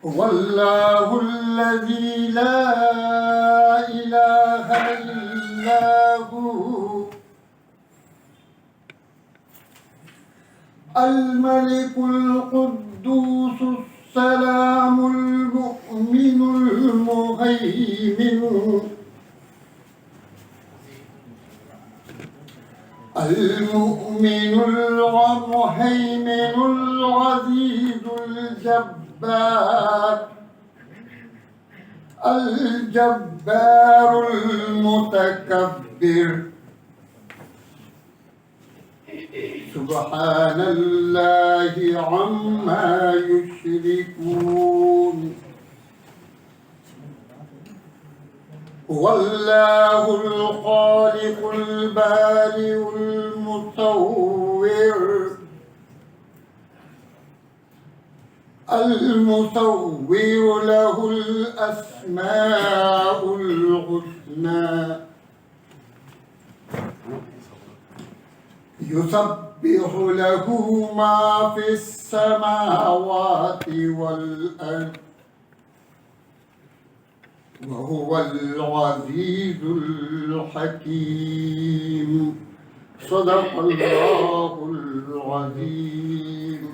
هو الله الذي لا إله إلا هو الملك القدوس السلام المؤمن المهيمن العزيز الجبار المتكبر سبحان الله عما يشركون هو الله الخالق البارئ المصور له الأسماء الحسنى يسبح له ما في السماوات والأرض وهو العزيز الحكيم صدق الله العظيم.